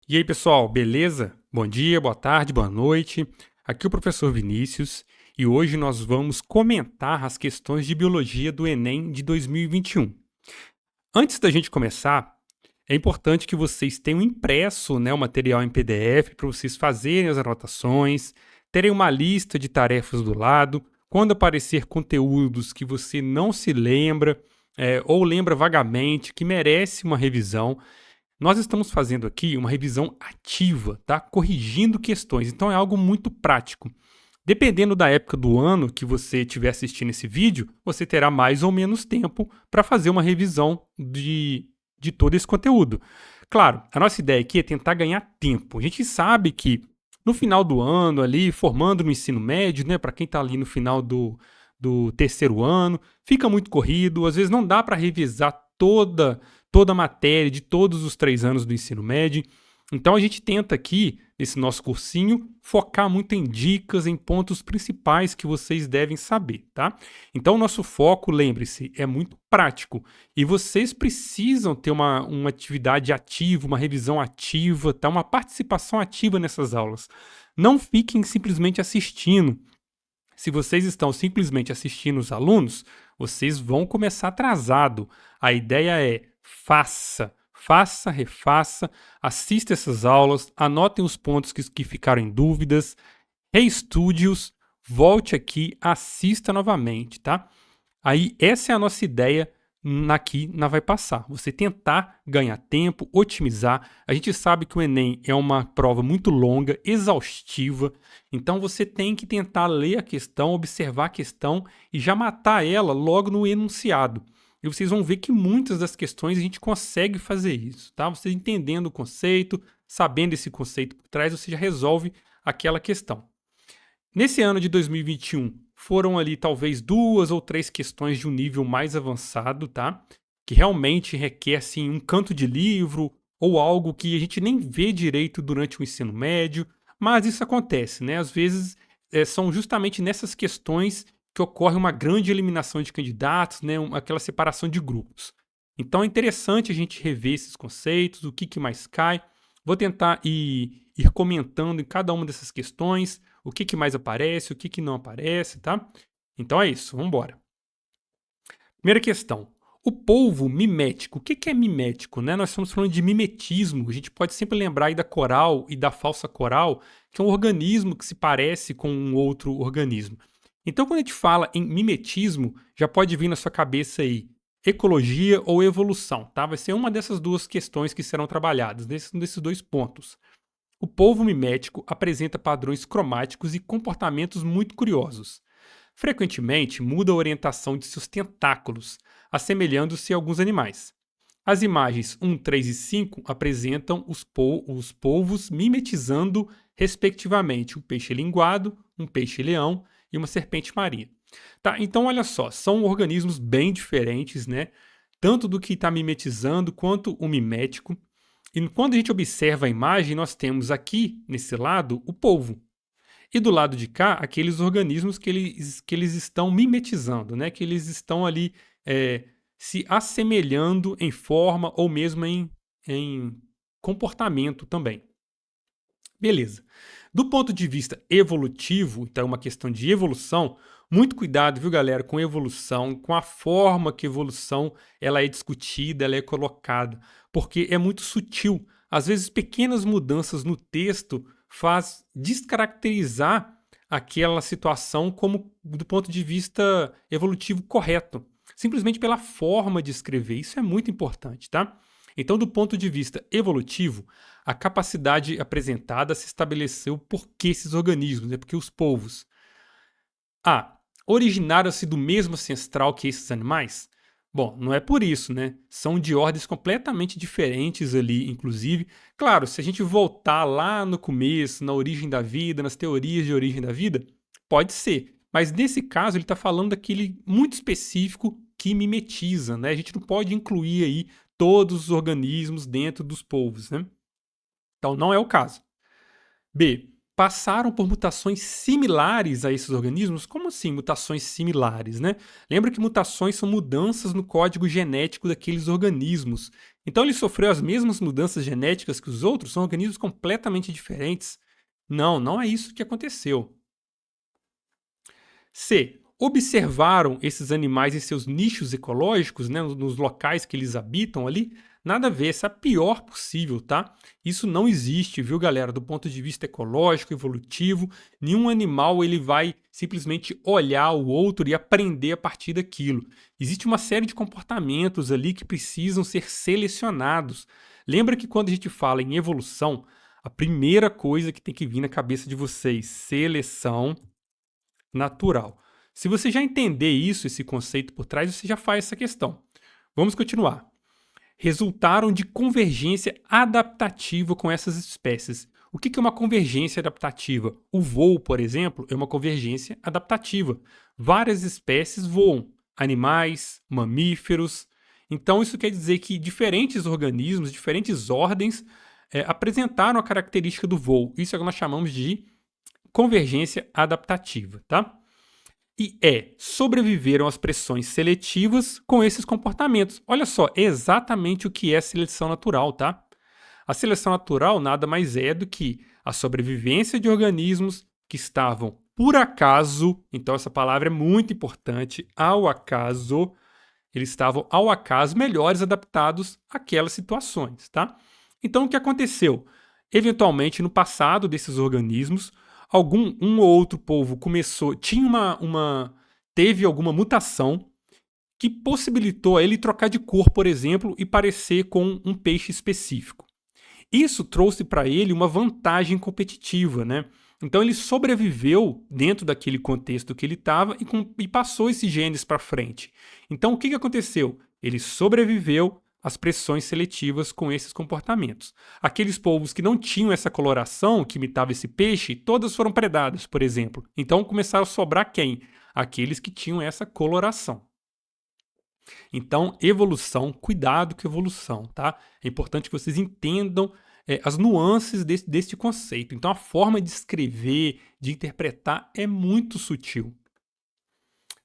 E aí, pessoal, beleza? Bom dia, boa tarde, boa noite. Aqui é o professor Vinícius e hoje nós vamos comentar as questões de biologia do Enem de 2021. Antes da gente começar, é importante que vocês tenham impresso, o material em PDF para vocês fazerem as anotações, terem uma lista de tarefas do lado. Quando aparecer conteúdos que você não se lembra, ou lembra vagamente, que merece uma revisão, nós estamos fazendo aqui uma revisão ativa, tá? Corrigindo questões. Então é algo muito prático. Dependendo da época do ano que você estiver assistindo esse vídeo, você terá mais ou menos tempo para fazer uma revisão de todo esse conteúdo. Claro, a nossa ideia aqui é tentar ganhar tempo. A gente sabe que no final do ano, ali, formando no ensino médio, né, para quem está ali no final do terceiro ano, fica muito corrido, às vezes não dá para revisar toda a matéria de todos os 3 anos do ensino médio. Então a gente tenta aqui, nesse nosso cursinho, focar muito em dicas, em pontos principais que vocês devem saber, tá? Então o nosso foco, lembre-se, é muito prático. E vocês precisam ter uma atividade ativa, uma revisão ativa, tá? Uma participação ativa nessas aulas. Não fiquem simplesmente assistindo. Se vocês estão simplesmente assistindo os alunos, vocês vão começar atrasado. A ideia é faça, refaça, assista essas aulas, anotem os pontos que ficaram em dúvidas, reestude-os, volte aqui, assista novamente, tá? Aí essa é a nossa ideia aqui na Vai Passar. Você tentar ganhar tempo, otimizar. A gente sabe que o Enem é uma prova muito longa, exaustiva, então você tem que tentar ler a questão, observar a questão e já matar ela logo no enunciado. E vocês vão ver que muitas das questões a gente consegue fazer isso, tá? Você entendendo o conceito, sabendo esse conceito por trás, você já resolve aquela questão. Nesse ano de 2021, foram ali talvez 2 ou 3 questões de um nível mais avançado, tá? Que realmente requer assim um canto de livro ou algo que a gente nem vê direito durante o ensino médio, mas isso acontece, né? Às vezes são justamente nessas questões que ocorre uma grande eliminação de candidatos, né? Aquela separação de grupos. Então é interessante a gente rever esses conceitos, o que mais cai. Vou tentar ir comentando em cada uma dessas questões, o que mais aparece, o que não aparece, tá? Então é isso, vamos embora. Primeira questão. O polvo mimético. O que é mimético? Né? Nós estamos falando de mimetismo. A gente pode sempre lembrar aí da coral e da falsa coral, que é um organismo que se parece com um outro organismo. Então, quando a gente fala em mimetismo, já pode vir na sua cabeça aí ecologia ou evolução, tá? Vai ser uma dessas duas questões que serão trabalhadas, nesses 2 pontos. O polvo mimético apresenta padrões cromáticos e comportamentos muito curiosos. Frequentemente muda a orientação de seus tentáculos, assemelhando-se a alguns animais. As imagens 1, 3 e 5 apresentam os polvos mimetizando, respectivamente, um peixe linguado, um peixe-leão e uma serpente marinha. Tá, então olha só, são organismos bem diferentes, né? Tanto do que está mimetizando quanto o mimético. E quando a gente observa a imagem, nós temos aqui, nesse lado, o polvo. E do lado de cá, aqueles organismos que eles estão mimetizando, né? Que eles estão ali se assemelhando em forma ou mesmo em comportamento também. Beleza. Do ponto de vista evolutivo, então é uma questão de evolução, muito cuidado, viu, galera, com evolução, com a forma que a evolução ela é discutida, ela é colocada, porque é muito sutil. Às vezes, pequenas mudanças no texto faz descaracterizar aquela situação como do ponto de vista evolutivo correto, simplesmente pela forma de escrever. Isso é muito importante, tá? Então, do ponto de vista evolutivo, a capacidade apresentada se estabeleceu por que esses organismos, né? Porque os polvos originaram-se do mesmo ancestral que esses animais? Bom, não é por isso, né? São de ordens completamente diferentes ali, inclusive. Claro, se a gente voltar lá no começo, na origem da vida, nas teorias de origem da vida, pode ser. Mas nesse caso, ele está falando daquele muito específico que mimetiza, né? A gente não pode incluir aí todos os organismos dentro dos polvos, né? Então, não é o caso. B. passaram por mutações similares a esses organismos. Como assim mutações similares, né? Lembra que mutações são mudanças no código genético daqueles organismos. Então ele sofreu as mesmas mudanças genéticas que os outros? São organismos completamente diferentes? Não, não é isso que aconteceu. C. Observaram esses animais em seus nichos ecológicos, né, nos locais que eles habitam ali? Nada a ver, essa é a pior possível, tá? Isso não existe, viu, galera? Do ponto de vista ecológico, evolutivo, nenhum animal ele vai simplesmente olhar o outro e aprender a partir daquilo. Existe uma série de comportamentos ali que precisam ser selecionados. Lembra que quando a gente fala em evolução, a primeira coisa que tem que vir na cabeça de vocês, seleção natural. Se você já entender isso, esse conceito por trás, você já faz essa questão. Vamos continuar. Resultaram de convergência adaptativa com essas espécies. O que é uma convergência adaptativa? O voo, por exemplo, é uma convergência adaptativa. Várias espécies voam, animais, mamíferos. Então, isso quer dizer que diferentes organismos, diferentes ordens, apresentaram a característica do voo. Isso é o que nós chamamos de convergência adaptativa, tá? E sobreviveram às pressões seletivas com esses comportamentos. Olha só, é exatamente o que é seleção natural, tá? A seleção natural nada mais é do que a sobrevivência de organismos que estavam por acaso, então essa palavra é muito importante, ao acaso, eles estavam ao acaso melhores adaptados àquelas situações, tá? Então o que aconteceu? Eventualmente, no passado desses organismos, um ou outro povo teve alguma mutação que possibilitou a ele trocar de cor, por exemplo, e parecer com um peixe específico. Isso trouxe para ele uma vantagem competitiva, né? Então ele sobreviveu dentro daquele contexto que ele estava e passou esses genes para frente. Então o que aconteceu? Ele sobreviveu às pressões seletivas com esses comportamentos. Aqueles povos que não tinham essa coloração, que imitava esse peixe, todas foram predadas, por exemplo. Então começaram a sobrar quem? Aqueles que tinham essa coloração. Então, evolução, cuidado com evolução, tá? É importante que vocês entendam as nuances deste conceito. Então, a forma de escrever, de interpretar é muito sutil.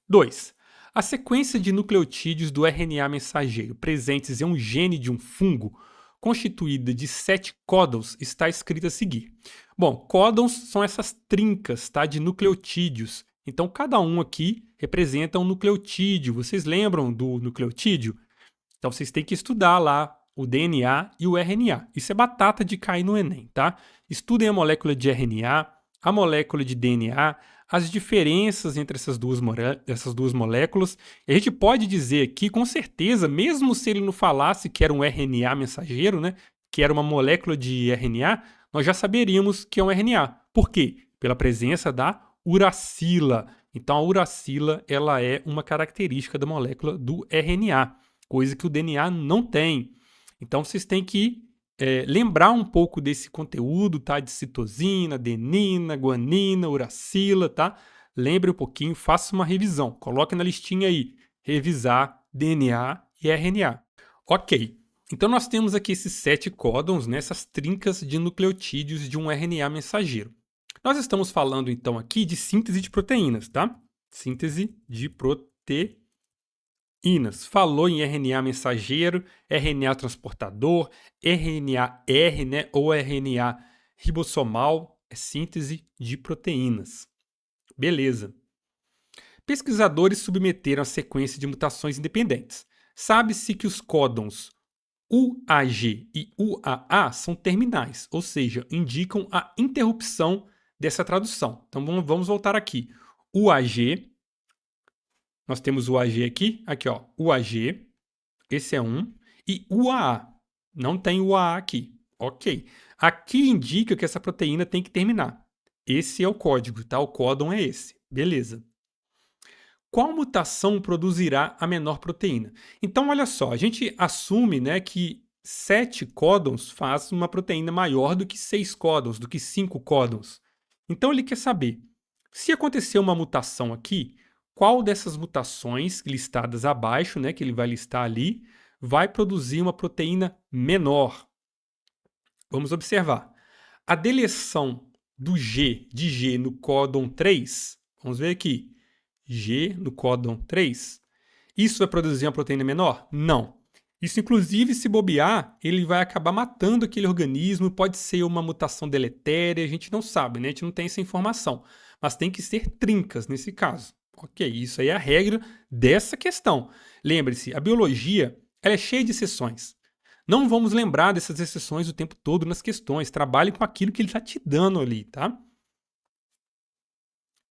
2. A sequência de nucleotídeos do RNA mensageiro presentes em um gene de um fungo, constituída de 7 códons, está escrita a seguir. Bom, códons são essas trincas, tá, de nucleotídeos. Então, cada um aqui representa um nucleotídeo. Vocês lembram do nucleotídeo? Então, vocês têm que estudar lá o DNA e o RNA. Isso é batata de cair no Enem, tá? Estudem a molécula de RNA, a molécula de DNA, as diferenças entre essas duas moléculas. E a gente pode dizer aqui, com certeza, mesmo se ele não falasse que era um RNA mensageiro, né, que era uma molécula de RNA, nós já saberíamos que é um RNA. Por quê? Pela presença da uracila. Então, a uracila ela é uma característica da molécula do RNA, coisa que o DNA não tem. Então, vocês têm que lembrar um pouco desse conteúdo, tá? De citosina, adenina, guanina, uracila, tá? Lembre um pouquinho, faça uma revisão. Coloque na listinha aí, revisar DNA e RNA. Ok, então nós temos aqui esses 7 códons, né? Essas trincas de nucleotídeos de um RNA mensageiro. Nós estamos falando, então, aqui de síntese de proteínas, tá? Síntese de proteínas. Falou em RNA mensageiro, RNA transportador, RNA-R, né? Ou RNA ribossomal, é síntese de proteínas. Beleza. Pesquisadores submeteram a sequência de mutações independentes. Sabe-se que os códons UAG e UAA são terminais, ou seja, indicam a interrupção dessa tradução. Então vamos voltar aqui. UAG, nós temos o AG aqui, ó, UAG, esse é um, e UAA, não tem UAA aqui, ok. Aqui indica que essa proteína tem que terminar. Esse é o código, tá? O códon é esse, beleza. Qual mutação produzirá a menor proteína? Então, olha só, a gente assume, né, que 7 códons faz uma proteína maior do que 6 códons, do que 5 códons. Então, ele quer saber, se acontecer uma mutação aqui, qual dessas mutações listadas abaixo, né, que ele vai listar ali, vai produzir uma proteína menor? Vamos observar. A deleção do G no códon 3, vamos ver aqui, G no códon 3, isso vai produzir uma proteína menor? Não. Isso, inclusive, se bobear, ele vai acabar matando aquele organismo, pode ser uma mutação deletéria, a gente não sabe, né? A gente não tem essa informação. Mas tem que ser trincas nesse caso. Ok, isso aí é a regra dessa questão. Lembre-se, a biologia ela é cheia de exceções. Não vamos lembrar dessas exceções o tempo todo nas questões. Trabalhe com aquilo que ele está te dando ali, tá?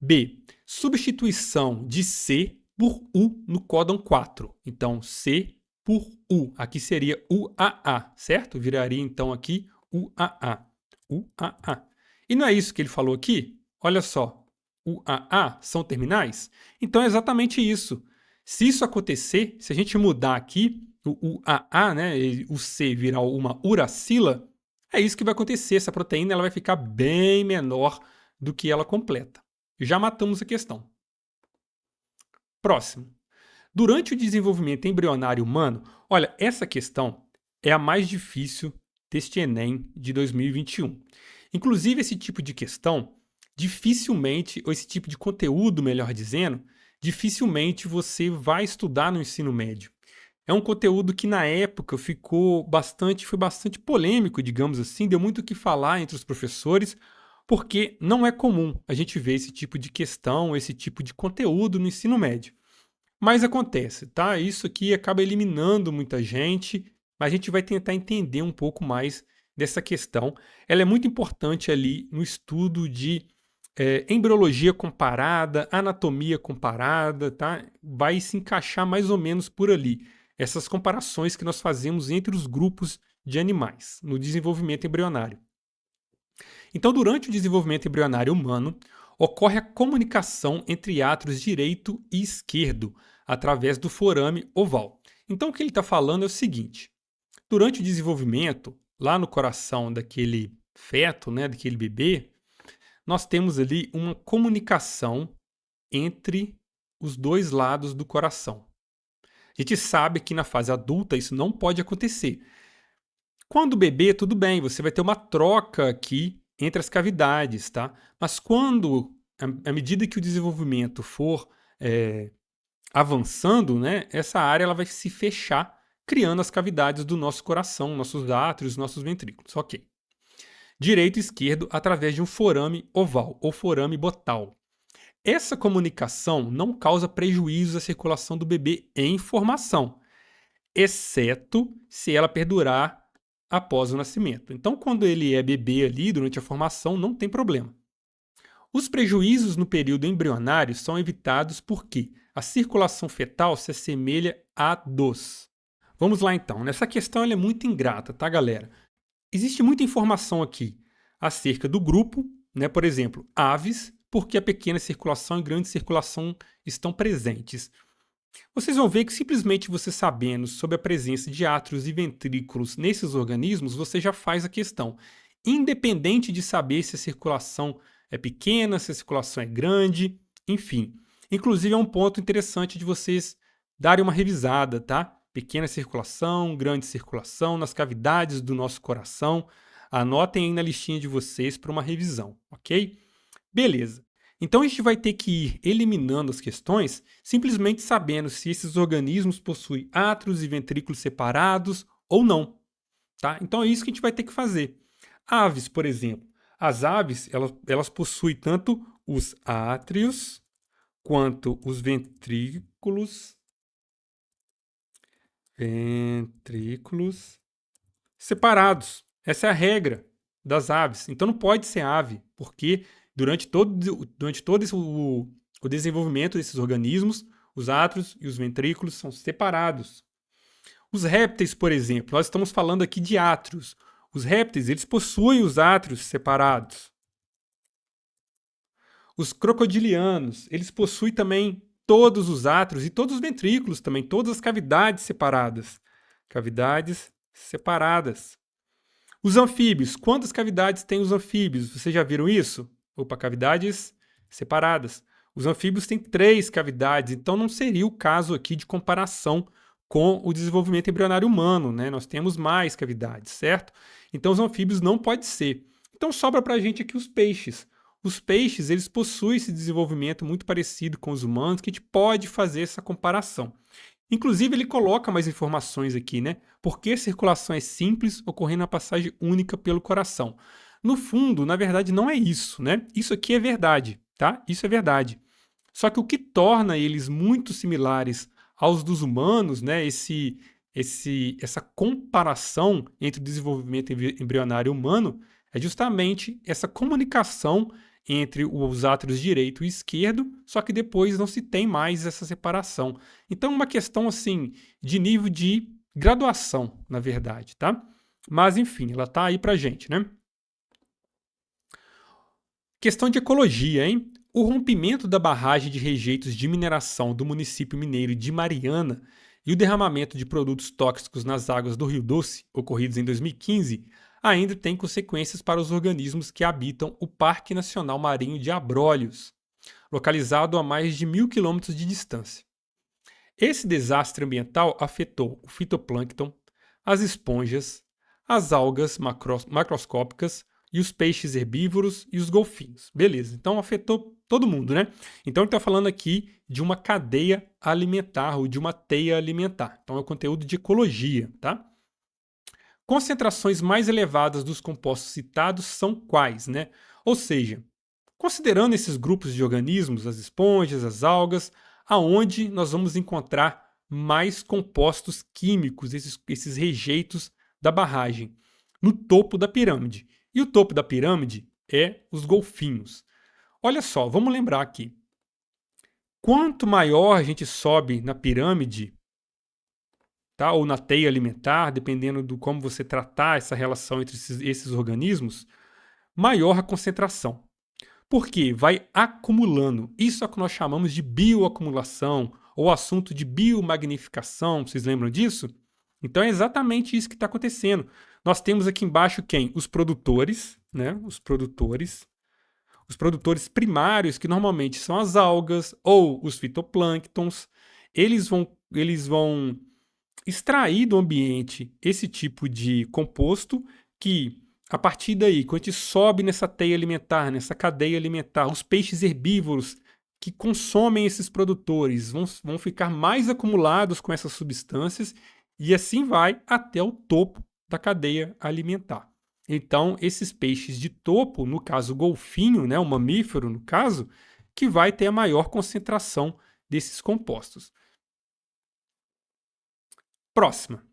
B. Substituição de C por U no códon 4. Então, C por U. Aqui seria UAA, certo? Viraria, então, aqui UAA. UAA. E não é isso que ele falou aqui? Olha só. UAA são terminais? Então, é exatamente isso. Se isso acontecer, se a gente mudar aqui o UAA, né, o C virar uma uracila, é isso que vai acontecer. Essa proteína ela vai ficar bem menor do que ela completa. Já matamos a questão. Próximo. Durante o desenvolvimento embrionário humano, olha, essa questão é a mais difícil deste Enem de 2021. Inclusive, esse tipo de questão, dificilmente, ou esse tipo de conteúdo, melhor dizendo, dificilmente você vai estudar no ensino médio. É um conteúdo que, na época, foi bastante polêmico, digamos assim, deu muito o que falar entre os professores, porque não é comum a gente ver esse tipo de questão, esse tipo de conteúdo no ensino médio. Mas acontece, tá? Isso aqui acaba eliminando muita gente, mas a gente vai tentar entender um pouco mais dessa questão. Ela é muito importante ali no estudo de embriologia comparada, anatomia comparada, tá? Vai se encaixar mais ou menos por ali. Essas comparações que nós fazemos entre os grupos de animais no desenvolvimento embrionário. Então, durante o desenvolvimento embrionário humano, ocorre a comunicação entre átrios direito e esquerdo, através do forame oval. Então, o que ele está falando é o seguinte: durante o desenvolvimento, lá no coração daquele feto, né, daquele bebê, nós temos ali uma comunicação entre os dois lados do coração. A gente sabe que na fase adulta isso não pode acontecer. Quando o bebê, tudo bem, você vai ter uma troca aqui entre as cavidades, tá? Mas quando, à medida que o desenvolvimento for avançando, né, essa área ela vai se fechar, criando as cavidades do nosso coração, nossos átrios, nossos ventrículos. Ok. Direito e esquerdo através de um forame oval ou forame botal. Essa comunicação não causa prejuízo à circulação do bebê em formação, exceto se ela perdurar após o nascimento. Então, quando ele é bebê ali, durante a formação, não tem problema. Os prejuízos no período embrionário são evitados porque a circulação fetal se assemelha à dos. Vamos lá então. Nessa questão ela é muito ingrata, tá, galera? Existe muita informação aqui acerca do grupo, né? Por exemplo, aves, porque a pequena circulação e grande circulação estão presentes. Vocês vão ver que simplesmente você sabendo sobre a presença de átrios e ventrículos nesses organismos, você já faz a questão. Independente de saber se a circulação é pequena, se a circulação é grande, enfim. Inclusive é um ponto interessante de vocês darem uma revisada, tá? Pequena circulação, grande circulação, nas cavidades do nosso coração. Anotem aí na listinha de vocês para uma revisão, ok? Beleza. Então a gente vai ter que ir eliminando as questões simplesmente sabendo se esses organismos possuem átrios e ventrículos separados ou não, tá? Então é isso que a gente vai ter que fazer. Aves, por exemplo. As aves, elas possuem tanto os átrios quanto os ventrículos separados. Essa é a regra das aves. Então não pode ser ave, porque durante todo o desenvolvimento desses organismos, os átrios e os ventrículos são separados. Os répteis, por exemplo, nós estamos falando aqui de átrios. Os répteis, eles possuem os átrios separados. Os crocodilianos, eles possuem também todos os átrios e todos os ventrículos também, todas as cavidades separadas. Cavidades separadas. Os anfíbios, quantas cavidades têm os anfíbios? Vocês já viram isso? Opa, cavidades separadas. Os anfíbios têm 3 cavidades, então não seria o caso aqui de comparação com o desenvolvimento embrionário humano, né? Nós temos mais cavidades, certo? Então os anfíbios não pode ser. Então sobra para a gente aqui os peixes. Os peixes, eles possuem esse desenvolvimento muito parecido com os humanos, que a gente pode fazer essa comparação. Inclusive, ele coloca mais informações aqui, né? Por que a circulação é simples, ocorrendo a passagem única pelo coração? No fundo, na verdade, não é isso, né? Isso aqui é verdade, tá? Isso é verdade. Só que o que torna eles muito similares aos dos humanos, né? Essa comparação entre o desenvolvimento embrionário humano é justamente essa comunicação entre os átrios direito e esquerdo, só que depois não se tem mais essa separação. Então, uma questão assim de nível de graduação, na verdade, tá? Mas enfim, ela tá aí pra gente, né? Questão de ecologia, hein? O rompimento da barragem de rejeitos de mineração do município mineiro de Mariana e o derramamento de produtos tóxicos nas águas do Rio Doce, ocorridos em 2015, ainda tem consequências para os organismos que habitam o Parque Nacional Marinho de Abrolhos, localizado a mais de 1.000 quilômetros de distância. Esse desastre ambiental afetou o fitoplâncton, as esponjas, as algas macroscópicas e os peixes herbívoros e os golfinhos. Beleza, então afetou todo mundo, né? Então ele está falando aqui de uma cadeia alimentar ou de uma teia alimentar. Então é o conteúdo de ecologia, tá? Concentrações mais elevadas dos compostos citados são quais, né? Ou seja, considerando esses grupos de organismos, as esponjas, as algas, aonde nós vamos encontrar mais compostos químicos, esses rejeitos da barragem? No topo da pirâmide. E o topo da pirâmide é os golfinhos. Olha só, vamos lembrar aqui. Quanto maior a gente sobe na pirâmide, tá? Ou na teia alimentar, dependendo do como você tratar essa relação entre esses organismos, maior a concentração. Porque vai acumulando. Isso é o que nós chamamos de bioacumulação, ou assunto de biomagnificação. Vocês lembram disso? Então é exatamente isso que está acontecendo. Nós temos aqui embaixo quem? Os produtores, né? Os produtores primários, que normalmente são as algas ou os fitoplânctons. Eles vão extrair do ambiente esse tipo de composto que, a partir daí, quando a gente sobe nessa teia alimentar, nessa cadeia alimentar, os peixes herbívoros que consomem esses produtores vão ficar mais acumulados com essas substâncias e assim vai até o topo da cadeia alimentar. Então, esses peixes de topo, no caso o golfinho, né, o mamífero no caso, que vai ter a maior concentração desses compostos. Próxima.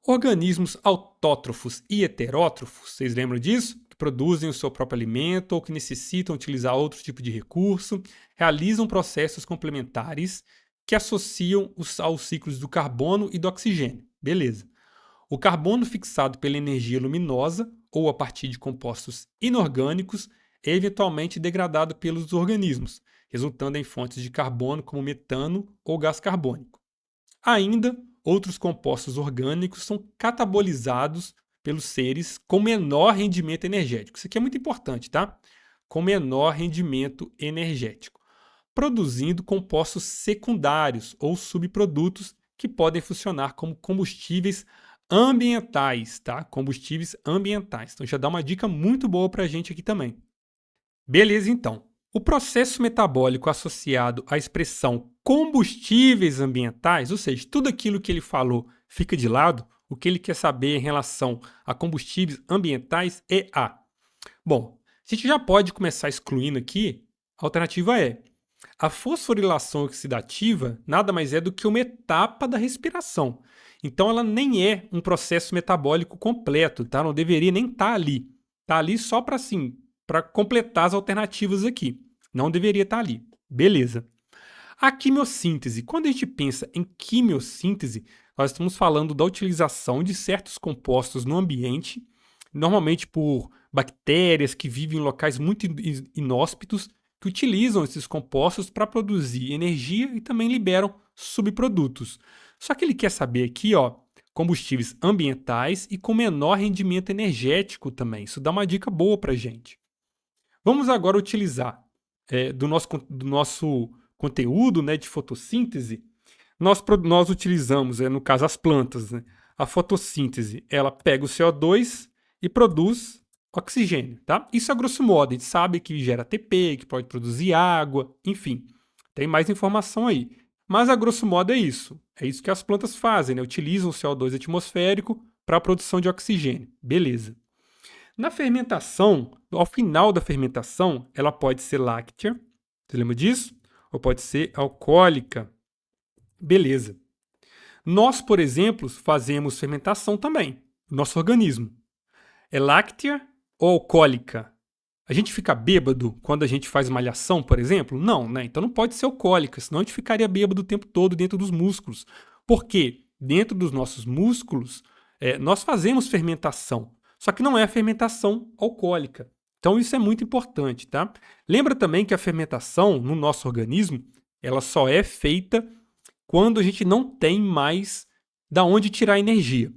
Organismos autótrofos e heterótrofos, vocês lembram disso? Que produzem o seu próprio alimento ou que necessitam utilizar outro tipo de recurso, realizam processos complementares que associam aos ciclos do carbono e do oxigênio. Beleza. O carbono fixado pela energia luminosa ou a partir de compostos inorgânicos é eventualmente degradado pelos organismos, resultando em fontes de carbono como metano ou gás carbônico. Ainda, outros compostos orgânicos são catabolizados pelos seres com menor rendimento energético. Isso aqui é muito importante, tá? Com menor rendimento energético, produzindo compostos secundários ou subprodutos que podem funcionar como combustíveis ambientais, tá? Combustíveis ambientais. Então já dá uma dica muito boa para a gente aqui também. Beleza, então. O processo metabólico associado à expressão combustíveis ambientais, ou seja, tudo aquilo que ele falou fica de lado, o que ele quer saber em relação a combustíveis ambientais é A. Bom, a gente já pode começar excluindo aqui, a alternativa é a fosforilação oxidativa nada mais é do que uma etapa da respiração. Então ela nem é um processo metabólico completo, tá? Não deveria nem estar ali. Está ali só para assim, para completar as alternativas aqui. Não deveria estar ali. Beleza. A quimiossíntese. Quando a gente pensa em quimiossíntese, nós estamos falando da utilização de certos compostos no ambiente, normalmente por bactérias que vivem em locais muito inóspitos, que utilizam esses compostos para produzir energia e também liberam subprodutos. Só que ele quer saber aqui, ó, combustíveis ambientais e com menor rendimento energético também. Isso dá uma dica boa para a gente. Vamos agora utilizar do nosso conteúdo, né, de fotossíntese. Nós utilizamos, no caso, as plantas. Né? A fotossíntese, ela pega o CO2 e produz oxigênio, tá? Isso a grosso modo, a gente sabe que gera ATP, que pode produzir água, enfim. Tem mais informação aí. Mas a grosso modo é isso. É isso que as plantas fazem, né? Utilizam o CO2 atmosférico para a produção de oxigênio. Beleza. Na fermentação, ao final da fermentação, ela pode ser láctea, você lembra disso? Ou pode ser alcoólica. Beleza. Nós, por exemplo, fazemos fermentação também, nosso organismo. É láctea ou alcoólica? A gente fica bêbado quando a gente faz malhação, por exemplo? Não, né? Então não pode ser alcoólica, senão a gente ficaria bêbado o tempo todo dentro dos músculos. Por quê? Dentro dos nossos músculos, nós fazemos fermentação, só que não é a fermentação alcoólica. Então isso é muito importante, tá? Lembra também que a fermentação no nosso organismo, ela só é feita quando a gente não tem mais da onde tirar energia.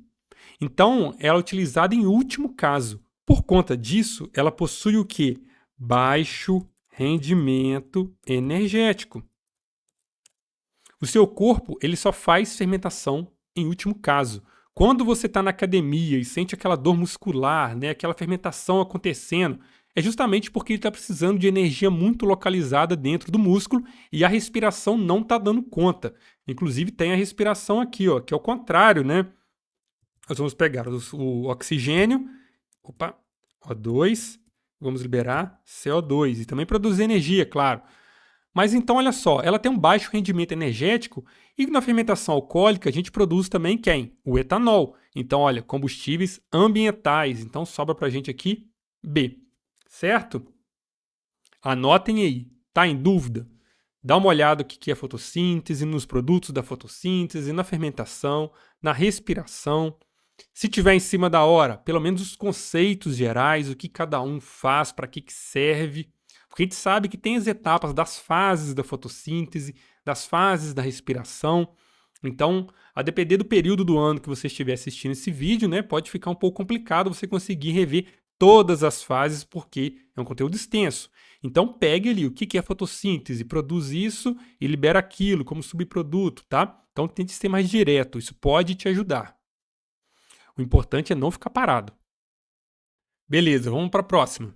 Então, ela é utilizada em último caso. Por conta disso, ela possui o quê? Baixo rendimento energético. O seu corpo ele só faz fermentação em último caso. Quando você está na academia e sente aquela dor muscular, né, aquela fermentação acontecendo, é justamente porque ele está precisando de energia muito localizada dentro do músculo e a respiração não está dando conta. Inclusive tem a respiração aqui, ó, que é o contrário, né? Nós vamos pegar o oxigênio, opa, O2, vamos liberar CO2 e também produzir energia, claro. Mas então, olha só, ela tem um baixo rendimento energético e na fermentação alcoólica a gente produz também quem? O etanol. Então, olha, combustíveis ambientais. Então, sobra para a gente aqui B, certo? Anotem aí, tá em dúvida? Dá uma olhada no que é fotossíntese, nos produtos da fotossíntese, na fermentação, na respiração. Se tiver em cima da hora, pelo menos os conceitos gerais, o que cada um faz, para que serve. Porque a gente sabe que tem as etapas das fases da fotossíntese, das fases da respiração. Então, a depender do período do ano que você estiver assistindo esse vídeo, né, pode ficar um pouco complicado você conseguir rever todas as fases, porque é um conteúdo extenso. Então, pegue ali o que é fotossíntese, produz isso e libera aquilo como subproduto, tá? Então, tente ser mais direto, isso pode te ajudar. O importante é não ficar parado. Beleza, vamos para a próxima.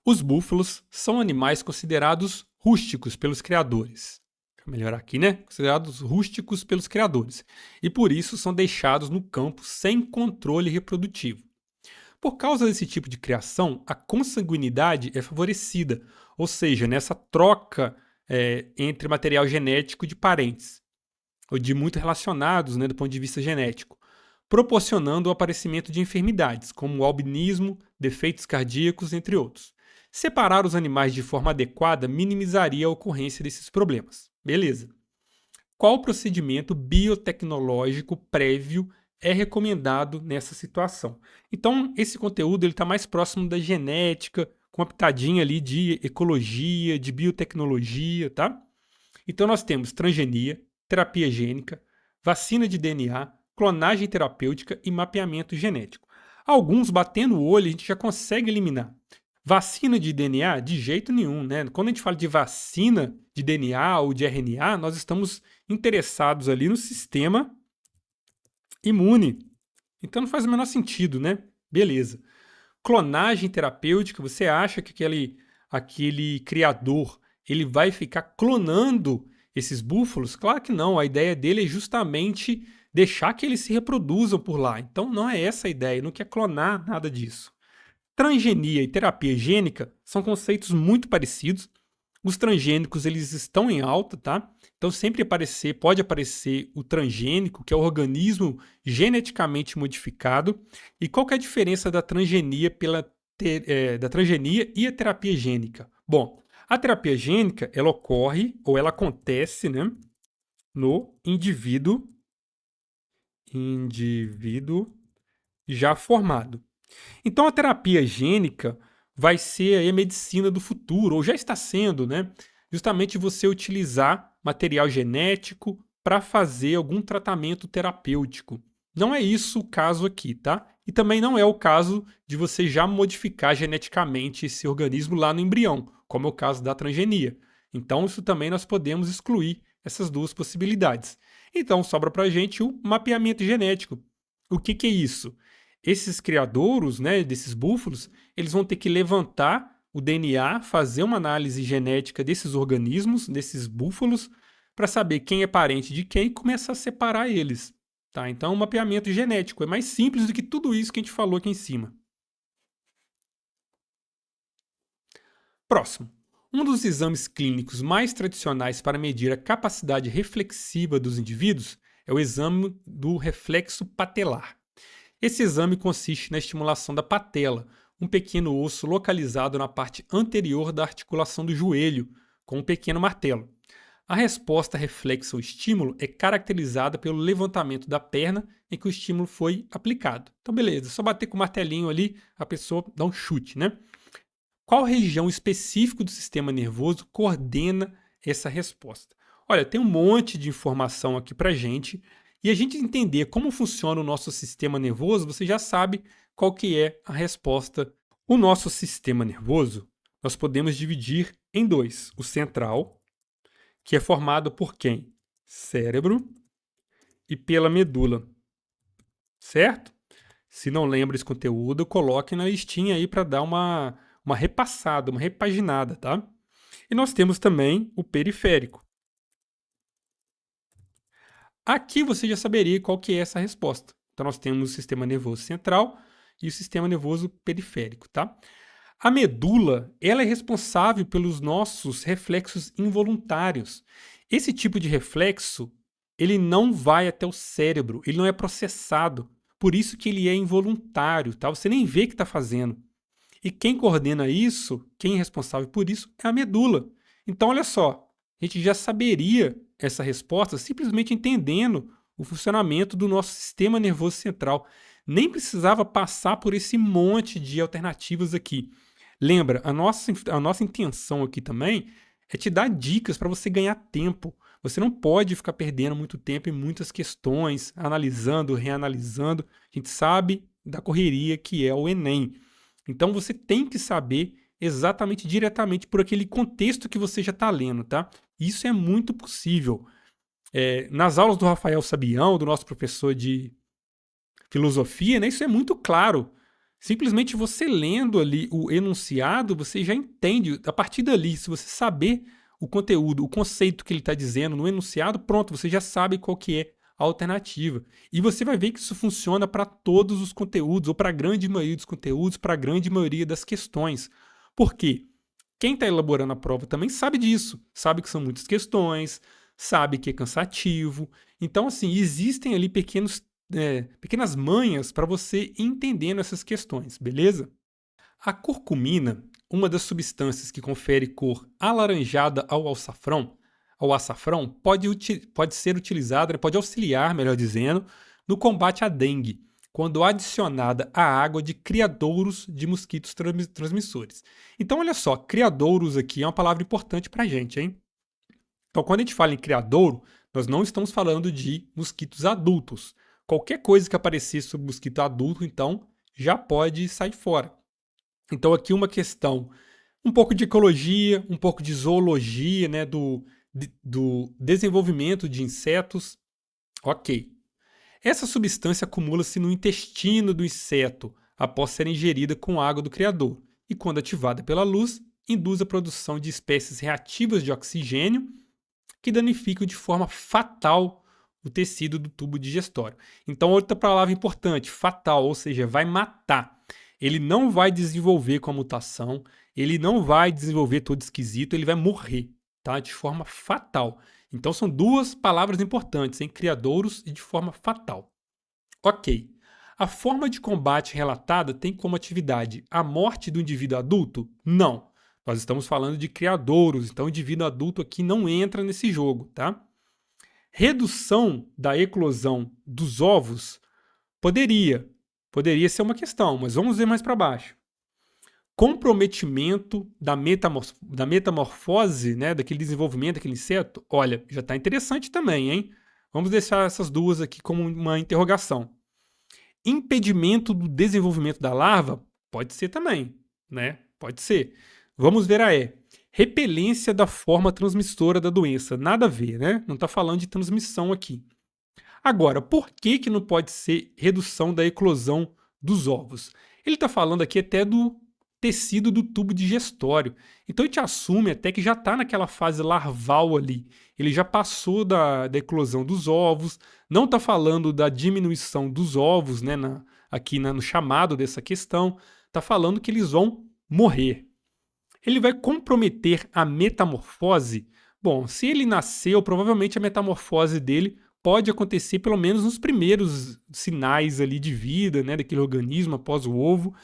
Os búfalos são animais considerados rústicos pelos criadores. Vou melhorar aqui, né? Considerados rústicos pelos criadores. E por isso são deixados no campo sem controle reprodutivo. Por causa desse tipo de criação, a consanguinidade é favorecida, ou seja, nessa troca entre material genético de parentes, ou de muito relacionados, né, do ponto de vista genético, proporcionando o aparecimento de enfermidades, como o albinismo, defeitos cardíacos, entre outros. Separar os animais de forma adequada minimizaria a ocorrência desses problemas. Beleza. Qual procedimento biotecnológico prévio é recomendado nessa situação? Então, esse conteúdo está mais próximo da genética, com uma pitadinha ali de ecologia, de biotecnologia, tá? Então, nós temos transgenia, terapia gênica, vacina de DNA, clonagem terapêutica e mapeamento genético. Alguns, batendo o olho, a gente já consegue eliminar. Vacina de DNA, de jeito nenhum, né? Quando a gente fala de vacina de DNA ou de RNA, nós estamos interessados ali no sistema imune. Então não faz o menor sentido, né? Beleza. Clonagem terapêutica, você acha que aquele criador ele vai ficar clonando esses búfalos? Claro que não. A ideia dele é justamente deixar que eles se reproduzam por lá. Então não é essa a ideia, não quer clonar nada disso. Transgenia e terapia gênica são conceitos muito parecidos. Os transgênicos eles estão em alta, tá? Então sempre pode aparecer o transgênico, que é o organismo geneticamente modificado. E qual que é a diferença da transgenia da transgenia e a terapia gênica? Bom, a terapia gênica ela ocorre ou ela acontece, né, no indivíduo já formado. Então, a terapia gênica vai ser a medicina do futuro, ou já está sendo, né? Justamente você utilizar material genético para fazer algum tratamento terapêutico. Não é isso o caso aqui, tá? E também não é o caso de você já modificar geneticamente esse organismo lá no embrião, como é o caso da transgenia. Então, isso também nós podemos excluir essas duas possibilidades. Então, sobra para a gente o mapeamento genético. O que é isso? esses criadouros, né, desses búfalos, eles vão ter que levantar o DNA, fazer uma análise genética desses organismos, desses búfalos, para saber quem é parente de quem e começar a separar eles. Tá? Então, o mapeamento genético é mais simples do que tudo isso que a gente falou aqui em cima. Próximo. Um dos exames clínicos mais tradicionais para medir a capacidade reflexiva dos indivíduos é o exame do reflexo patelar. Esse exame consiste na estimulação da patela, um pequeno osso localizado na parte anterior da articulação do joelho, com um pequeno martelo. A resposta reflexa ao estímulo é caracterizada pelo levantamento da perna em que o estímulo foi aplicado. Então, beleza, só bater com o martelinho ali, a pessoa dá um chute, né? Qual região específica do sistema nervoso coordena essa resposta? Olha, tem um monte de informação aqui pra gente, e a gente entender como funciona o nosso sistema nervoso, você já sabe qual que é a resposta. O nosso sistema nervoso, nós podemos dividir em dois. O central, que é formado por quem? Cérebro e pela medula, certo? Se não lembra esse conteúdo, coloque na listinha aí para dar uma repassada, uma repaginada, tá? E nós temos também o periférico. Aqui você já saberia qual que é essa resposta. Então nós temos o sistema nervoso central e o sistema nervoso periférico, tá? A medula, ela é responsável pelos nossos reflexos involuntários. Esse tipo de reflexo, ele não vai até o cérebro, ele não é processado. Por isso que ele é involuntário, tá? Você nem vê que está fazendo. E quem coordena isso, quem é responsável por isso, é a medula. Então, olha só, a gente já saberia essa resposta simplesmente entendendo o funcionamento do nosso sistema nervoso central. Nem precisava passar por esse monte de alternativas aqui. Lembra, a nossa intenção aqui também é te dar dicas para você ganhar tempo. Você não pode ficar perdendo muito tempo em muitas questões, analisando, reanalisando. A gente sabe da correria que é o Enem. Então você tem que saber exatamente, diretamente, por aquele contexto que você já está lendo, tá? Isso é muito possível. Nas aulas do Rafael Sabião, do nosso professor de filosofia, né, isso é muito claro. Simplesmente você lendo ali o enunciado, você já entende. A partir dali, se você saber o conteúdo, o conceito que ele está dizendo no enunciado, pronto, você já sabe qual que é a alternativa. E você vai ver que isso funciona para todos os conteúdos, ou para a grande maioria dos conteúdos, para a grande maioria das questões. Por quê? Quem está elaborando a prova também sabe disso, sabe que são muitas questões, sabe que é cansativo. Então, assim, existem ali pequenas manhas para você ir entendendo essas questões, beleza? A curcumina, uma das substâncias que confere cor alaranjada ao açafrão pode ser utilizada, pode auxiliar, melhor dizendo, no combate à dengue, quando adicionada à água de criadouros de mosquitos transmissores. Então, olha só, criadouros aqui é uma palavra importante para a gente, hein? Então, quando a gente fala em criadouro, nós não estamos falando de mosquitos adultos. Qualquer coisa que aparecer sobre mosquito adulto, então, já pode sair fora. Então, aqui uma questão, um pouco de ecologia, um pouco de zoologia, né, do desenvolvimento de insetos. Ok. Essa substância acumula-se no intestino do inseto após ser ingerida com água do criador e, quando ativada pela luz, induz a produção de espécies reativas de oxigênio que danificam de forma fatal o tecido do tubo digestório. Então, outra palavra importante, fatal, ou seja, vai matar. Ele não vai desenvolver com a mutação, ele não vai desenvolver todo esquisito, ele vai morrer, tá? De forma fatal. Então, são duas palavras importantes, hein? Criadouros e de forma fatal. Ok. A forma de combate relatada tem como atividade a morte do indivíduo adulto? Não. Nós estamos falando de criadouros, então o indivíduo adulto aqui não entra nesse jogo, tá? Redução da eclosão dos ovos poderia ser uma questão, mas vamos ver mais para baixo. Comprometimento da metamorfose, né, daquele desenvolvimento daquele inseto, olha, já está interessante também, hein? Vamos deixar essas duas aqui como uma interrogação. Impedimento do desenvolvimento da larva? Pode ser também, né? Pode ser. Vamos ver a E. Repelência da forma transmissora da doença. Nada a ver, né? Não está falando de transmissão aqui. Agora, por que não pode ser redução da eclosão dos ovos. Ele está falando aqui até do tecido do tubo digestório. Então a gente assume até que já está naquela fase larval ali. Ele já passou da eclosão dos ovos, não está falando da diminuição dos ovos, né, no chamado dessa questão, está falando que eles vão morrer. Ele vai comprometer a metamorfose? Bom, se ele nasceu, provavelmente a metamorfose dele pode acontecer pelo menos nos primeiros sinais ali de vida, né, daquele organismo após o ovo.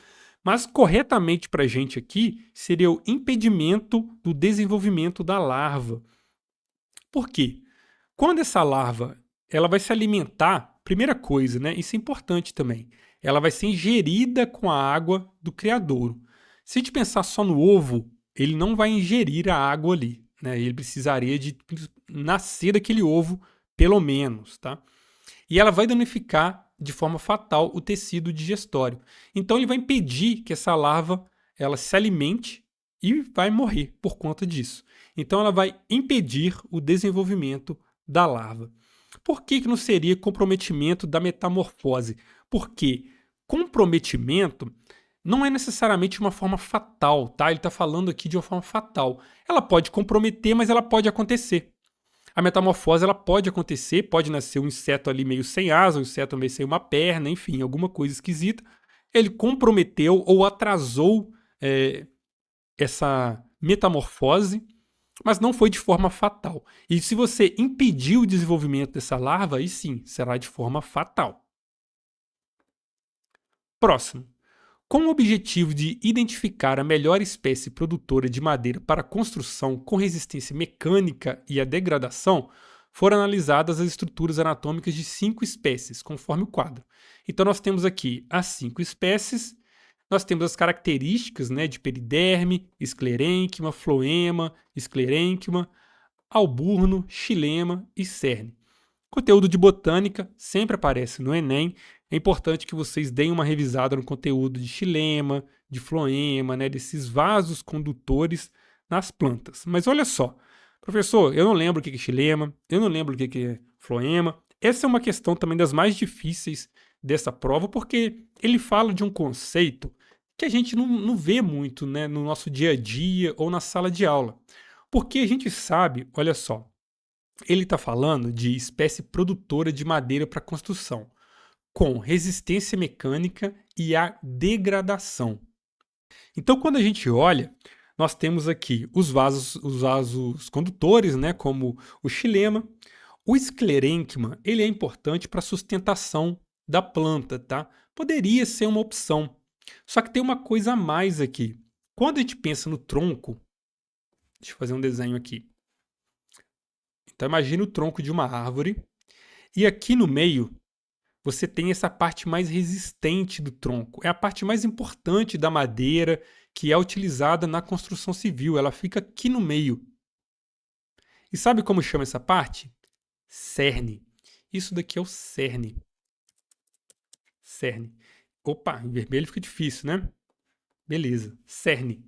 Mas corretamente para a gente aqui seria o impedimento do desenvolvimento da larva. Por quê? Quando essa larva ela vai se alimentar, primeira coisa, né? Isso é importante também. Ela vai ser ingerida com a água do criadouro. Se a gente pensar só no ovo, ele não vai ingerir a água ali, né? Ele precisaria de nascer daquele ovo, pelo menos, tá? E ela vai danificar de forma fatal o tecido digestório. Então ele vai impedir que essa larva ela se alimente e vai morrer por conta disso. Então ela vai impedir o desenvolvimento da larva. Por que não seria comprometimento da metamorfose? Porque comprometimento não é necessariamente uma forma fatal, tá? Ele está falando aqui de uma forma fatal. Ela pode comprometer, mas ela pode acontecer. A metamorfose ela pode acontecer, pode nascer um inseto ali meio sem asa, um inseto meio sem uma perna, enfim, alguma coisa esquisita. Ele comprometeu ou atrasou essa metamorfose, mas não foi de forma fatal. E se você impedir o desenvolvimento dessa larva, aí sim, será de forma fatal. Próximo. Com o objetivo de identificar a melhor espécie produtora de madeira para construção com resistência mecânica e a degradação, foram analisadas as estruturas anatômicas de 5 espécies, conforme o quadro. Então nós temos aqui as 5 espécies, nós temos as características, né, de periderme, esclerênquima, floema, esclerênquima, alburno, xilema e cerne. Conteúdo de botânica sempre aparece no Enem. É importante que vocês deem uma revisada no conteúdo de xilema, de floema, né, desses vasos condutores nas plantas. Mas olha só, professor, eu não lembro o que é xilema, eu não lembro o que é floema. Essa é uma questão também das mais difíceis dessa prova, porque ele fala de um conceito que a gente não vê muito, né, no nosso dia a dia ou na sala de aula. Porque a gente sabe, olha só, ele está falando de espécie produtora de madeira para construção, com resistência mecânica e a degradação. Então, quando a gente olha, nós temos aqui os vasos condutores, né, como o xilema. O esclerênquima, ele é importante para a sustentação da planta, tá? Poderia ser uma opção. Só que tem uma coisa a mais aqui. Quando a gente pensa no tronco, deixa eu fazer um desenho aqui. Então imagine o tronco de uma árvore e aqui no meio você tem essa parte mais resistente do tronco. É a parte mais importante da madeira que é utilizada na construção civil. Ela fica aqui no meio. E sabe como chama essa parte? Cerne. Isso daqui é o cerne. Cerne. Opa, em vermelho fica difícil, né? Beleza, cerne.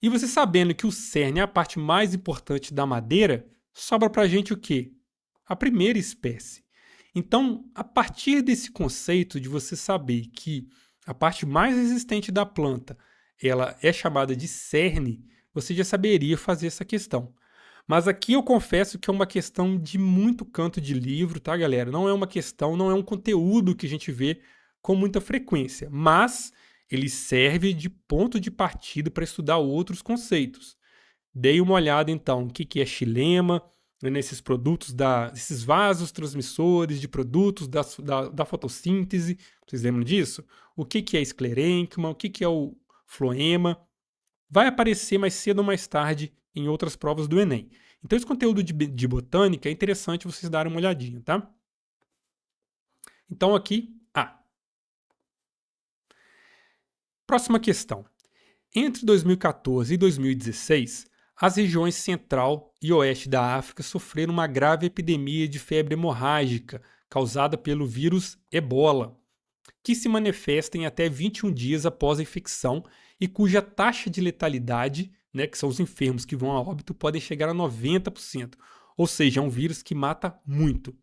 E você sabendo que o cerne é a parte mais importante da madeira, sobra para a gente o quê? A primeira espécie. Então, a partir desse conceito de você saber que a parte mais resistente da planta ela é chamada de cerne, você já saberia fazer essa questão. Mas aqui eu confesso que é uma questão de muito canto de livro, tá, galera? Não é uma questão, não é um conteúdo que a gente vê com muita frequência, mas ele serve de ponto de partida para estudar outros conceitos. Dei uma olhada, então, o que é xilema, nesses produtos, esses vasos transmissores de produtos da fotossíntese. Vocês lembram disso? O que é esclerênquima, o que é o floema. Vai aparecer mais cedo ou mais tarde em outras provas do Enem. Então, esse conteúdo de botânica é interessante vocês darem uma olhadinha, tá? Então, aqui, Próxima questão. Entre 2014 e 2016, as regiões central e oeste da África sofreram uma grave epidemia de febre hemorrágica causada pelo vírus Ebola, que se manifesta em até 21 dias após a infecção e cuja taxa de letalidade, né, que são os enfermos que vão a óbito, podem chegar a 90%, ou seja, é um vírus que mata muito.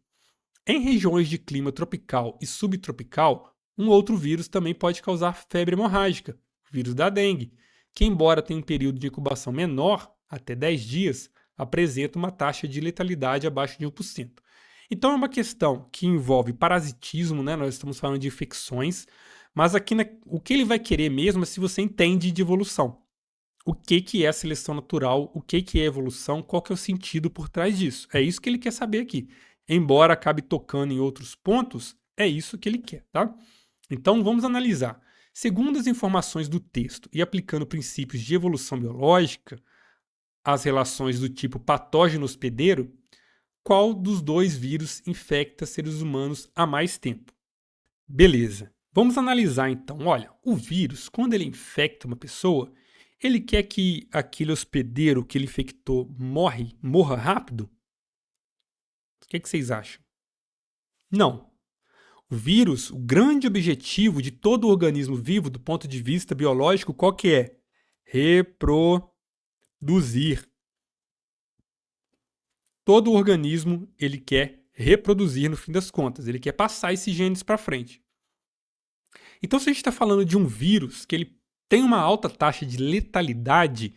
Em regiões de clima tropical e subtropical, Um outro vírus também pode causar febre hemorrágica, o vírus da dengue, que embora tenha um período de incubação menor, até 10 dias, apresenta uma taxa de letalidade abaixo de 1%. Então é uma questão que envolve parasitismo, né? Nós estamos falando de infecções, mas aqui o que ele vai querer mesmo é se você entende de evolução. O que é a seleção natural, o que é a evolução, qual que é o sentido por trás disso. É isso que ele quer saber aqui. Embora acabe tocando em outros pontos, é isso que ele quer, tá? Então vamos analisar. Segundo as informações do texto e aplicando princípios de evolução biológica, as relações do tipo patógeno hospedeiro, qual dos dois vírus infecta seres humanos há mais tempo? Beleza. Vamos analisar então. Olha, o vírus, quando ele infecta uma pessoa, ele quer que aquele hospedeiro que ele infectou morra rápido? O que vocês acham? Não. O vírus, o grande objetivo de todo organismo vivo, do ponto de vista biológico, qual que é? Reproduzir. Todo organismo ele quer reproduzir no fim das contas, ele quer passar esses genes para frente. Então, se a gente está falando de um vírus que ele tem uma alta taxa de letalidade,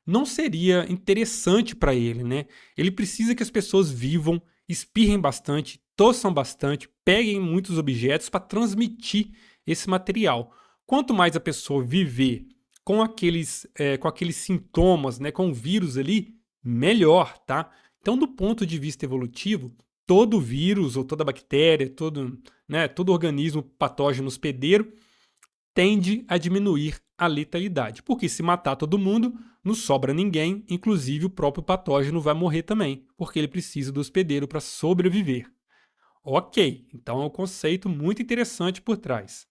não seria interessante para ele, né? Ele precisa que as pessoas vivam, espirrem bastante, tossam bastante, peguem muitos objetos para transmitir esse material. Quanto mais a pessoa viver com aqueles sintomas, né, com o vírus ali, melhor, tá? Então, do ponto de vista evolutivo, todo vírus ou toda bactéria, todo organismo patógeno hospedeiro tende a diminuir a letalidade. Porque se matar todo mundo, não sobra ninguém, inclusive o próprio patógeno vai morrer também, porque ele precisa do hospedeiro para sobreviver. Ok, então é um conceito muito interessante por trás.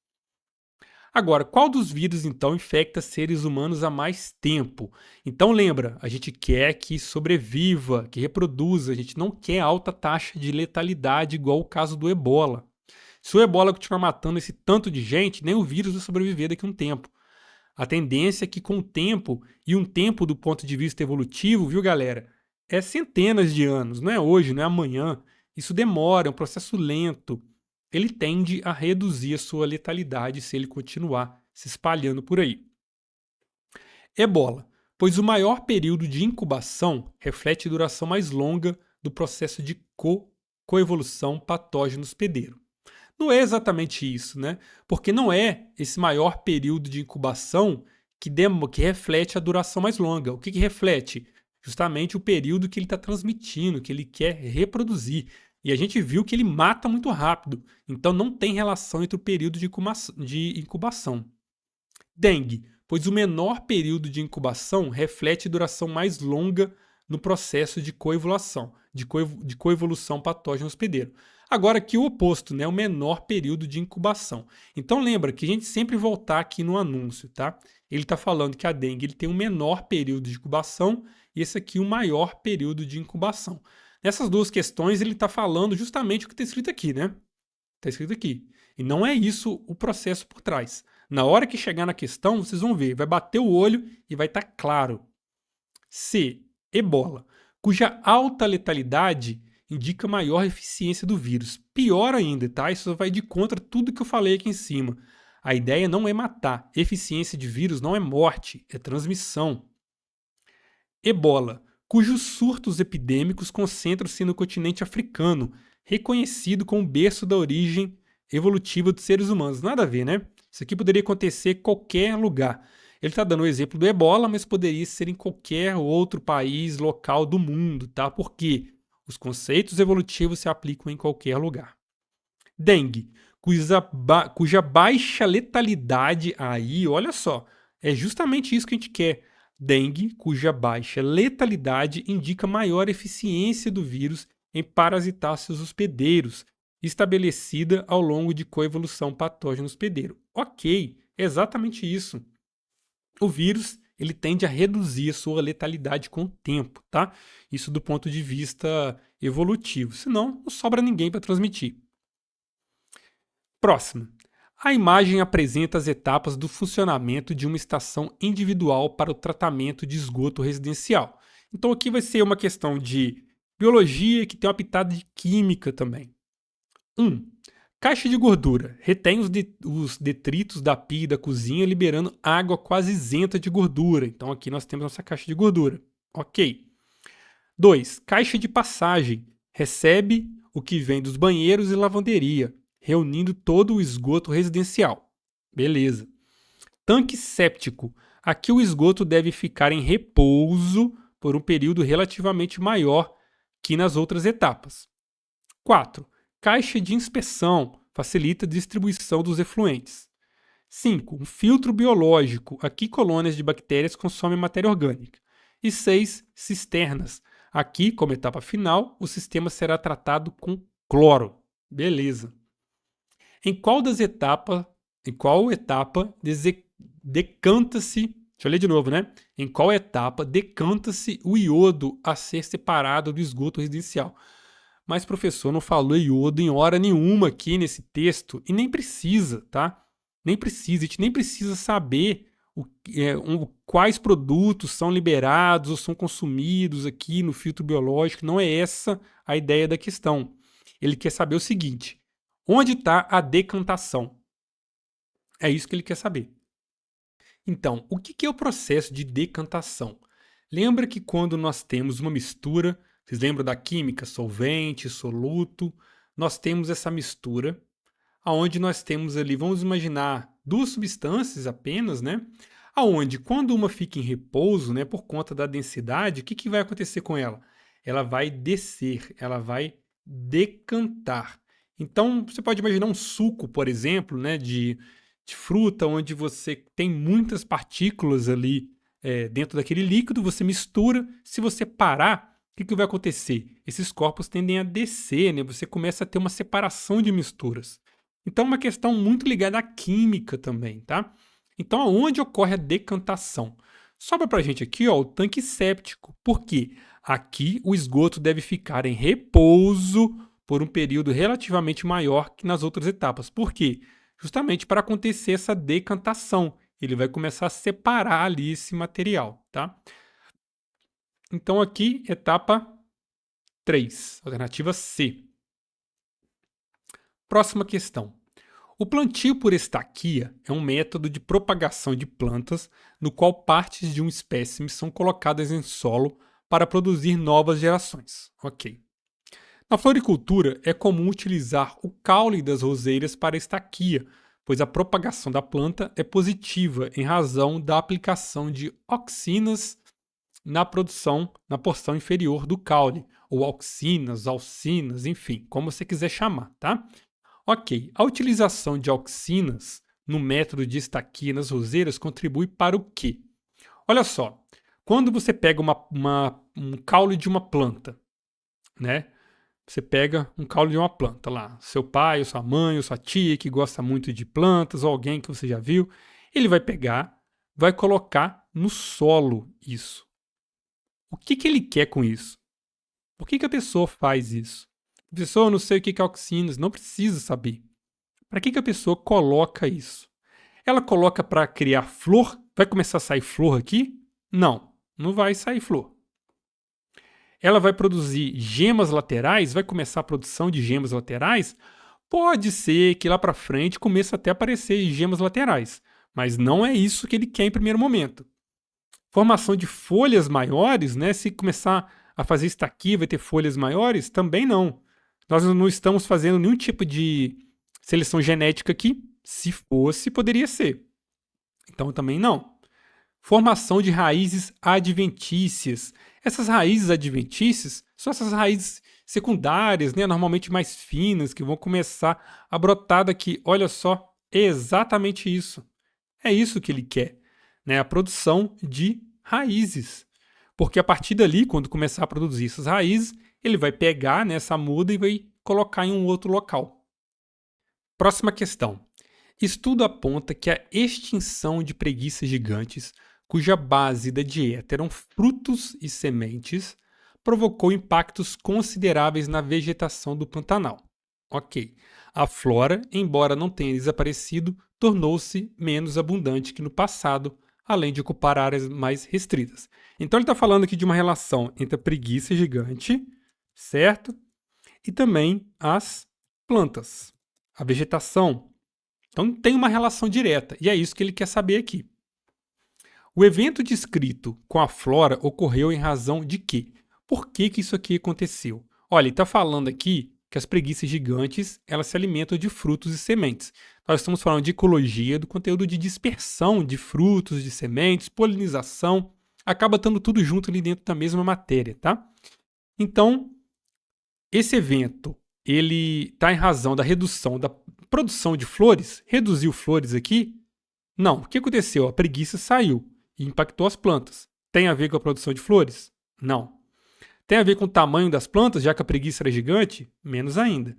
Agora, qual dos vírus então infecta seres humanos há mais tempo? Então lembra, a gente quer que sobreviva, que reproduza, a gente não quer alta taxa de letalidade igual o caso do ebola. Se o ebola continuar matando esse tanto de gente, nem o vírus vai sobreviver daqui a um tempo. A tendência é que com o tempo, e um tempo do ponto de vista evolutivo, viu galera, é centenas de anos, não é hoje, não é amanhã. Isso demora, é um processo lento. Ele tende a reduzir a sua letalidade se ele continuar se espalhando por aí. Ebola, pois o maior período de incubação reflete a duração mais longa do processo de coevolução patógeno hospedeiro. Não é exatamente isso, né? Porque não é esse maior período de incubação que reflete a duração mais longa. O que reflete? Justamente o período que ele está transmitindo, que ele quer reproduzir. E a gente viu que ele mata muito rápido. Então não tem relação entre o período de incubação. Dengue, pois o menor período de incubação reflete duração mais longa no processo de coevolução, de coevolução patógeno hospedeiro. Agora aqui o oposto, né? O menor período de incubação. Então lembra que a gente sempre voltar aqui no anúncio, tá? Ele está falando que a dengue ele tem um menor período de incubação e esse aqui o maior período de incubação. Nessas duas questões ele está falando justamente o que está escrito aqui, né? Está escrito aqui. E não é isso o processo por trás. Na hora que chegar na questão, vocês vão ver, vai bater o olho e vai estar claro. C. Ebola, cuja alta letalidade indica maior eficiência do vírus. Pior ainda, tá? Isso vai de contra tudo que eu falei aqui em cima. A ideia não é matar. Eficiência de vírus não é morte, é transmissão. Ebola, cujos surtos epidêmicos concentram-se no continente africano, reconhecido como berço da origem evolutiva dos seres humanos. Nada a ver, né? Isso aqui poderia acontecer em qualquer lugar. Ele está dando o exemplo do ebola, mas poderia ser em qualquer outro país, local do mundo, tá? Porque os conceitos evolutivos se aplicam em qualquer lugar. Dengue, cuja baixa letalidade, aí, olha só, é justamente isso que a gente quer. Dengue, cuja baixa letalidade indica maior eficiência do vírus em parasitar seus hospedeiros, estabelecida ao longo de coevolução patógeno hospedeiro. Ok, exatamente isso. O vírus ele tende a reduzir a sua letalidade com o tempo, tá? Isso do ponto de vista evolutivo. Senão, não sobra ninguém para transmitir. Próximo. A imagem apresenta as etapas do funcionamento de uma estação individual para o tratamento de esgoto residencial. Então aqui vai ser uma questão de biologia que tem uma pitada de química também. 1. Caixa de gordura. Retém os detritos da pia e da cozinha, liberando água quase isenta de gordura. Então aqui nós temos nossa caixa de gordura. Ok. 2. Caixa de passagem. Recebe o que vem dos banheiros e lavanderia, reunindo todo o esgoto residencial. Beleza. Tanque séptico. Aqui o esgoto deve ficar em repouso por um período relativamente maior que nas outras etapas. 4. Caixa de inspeção. Facilita a distribuição dos efluentes. 5. Um filtro biológico. Aqui colônias de bactérias consomem matéria orgânica. E 6. Cisternas. Aqui, como etapa final, o sistema será tratado com cloro. Beleza. Em qual etapa decanta-se, deixa eu ler de novo, né? Em qual etapa decanta-se o iodo a ser separado do esgoto residencial? Mas, professor, não falou iodo em hora nenhuma aqui nesse texto, e nem precisa, tá? Nem precisa, a gente nem precisa saber quais produtos são liberados ou são consumidos aqui no filtro biológico. Não é essa a ideia da questão. Ele quer saber o seguinte: onde está a decantação? É isso que ele quer saber. Então, o que é o processo de decantação? Lembra que quando nós temos uma mistura, vocês lembram da química, solvente, soluto, nós temos essa mistura, aonde nós temos ali, vamos imaginar, duas substâncias apenas, né? Aonde, quando uma fica em repouso, né, por conta da densidade, o que vai acontecer com ela? Ela vai descer, ela vai decantar. Então, você pode imaginar um suco, por exemplo, né, de fruta, onde você tem muitas partículas ali dentro daquele líquido, você mistura, se você parar, o que vai acontecer? Esses corpos tendem a descer, né? Você começa a ter uma separação de misturas. Então, é uma questão muito ligada à química também, tá? Então, aonde ocorre a decantação? Sobra pra gente aqui, ó, o tanque séptico. Por quê? Aqui o esgoto deve ficar em repouso por um período relativamente maior que nas outras etapas. Por quê? Justamente para acontecer essa decantação. Ele vai começar a separar ali esse material, tá? Então aqui, etapa 3, alternativa C. Próxima questão. O plantio por estaquia é um método de propagação de plantas no qual partes de um espécime são colocadas em solo para produzir novas gerações. Ok. Na floricultura, é comum utilizar o caule das roseiras para estaquia, pois a propagação da planta é positiva em razão da aplicação de auxinas na porção inferior do caule, ou auxinas, alcinas, enfim, como você quiser chamar, tá? Ok, a utilização de auxinas no método de estaquia nas roseiras contribui para o quê? Olha só, quando você pega um caule de uma planta, né? Você pega um caule de uma planta lá, seu pai, ou sua mãe, ou sua tia que gosta muito de plantas, ou alguém que você já viu, ele vai pegar, vai colocar no solo isso. O que ele quer com isso? Por que a pessoa faz isso? A pessoa não sei o que é auxinas, não precisa saber. Para que a pessoa coloca isso? Ela coloca para criar flor? Vai começar a sair flor aqui? Não, não vai sair flor. Ela vai produzir gemas laterais? Vai começar a produção de gemas laterais? Pode ser que lá para frente comece até a aparecer gemas laterais, mas não é isso que ele quer em primeiro momento. Formação de folhas maiores, né? Se começar a fazer estaquia, vai ter folhas maiores? Também não. Nós não estamos fazendo nenhum tipo de seleção genética aqui. Se fosse, poderia ser. Então também não. Formação de raízes adventícias. Essas raízes adventícias são essas raízes secundárias, né? Normalmente mais finas, que vão começar a brotar daqui. Olha só, é exatamente isso. É isso que ele quer. Né, a produção de raízes. Porque a partir dali, quando começar a produzir essas raízes, ele vai pegar nessa muda e vai colocar em um outro local. Próxima questão. Estudo aponta que a extinção de preguiças gigantes, cuja base da dieta eram frutos e sementes, provocou impactos consideráveis na vegetação do Pantanal. Ok. A flora, embora não tenha desaparecido, tornou-se menos abundante que no passado, além de ocupar áreas mais restritas. Então ele está falando aqui de uma relação entre a preguiça gigante, certo? E também as plantas. a vegetação. Então tem uma relação direta, e é isso que ele quer saber aqui. O evento descrito com a flora ocorreu em razão de quê? Por que isso aqui aconteceu? Olha, ele está falando aqui que as preguiças gigantes elas se alimentam de frutos e sementes. Nós estamos falando de ecologia, do conteúdo de dispersão de frutos, de sementes, polinização, acaba estando tudo junto ali dentro da mesma matéria, tá? Então, esse evento, ele está em razão da redução da produção de flores, reduziu flores aqui? Não. O que aconteceu? A preguiça saiu e impactou as plantas. Tem a ver com a produção de flores? Não. Tem a ver com o tamanho das plantas, já que a preguiça era gigante? Menos ainda.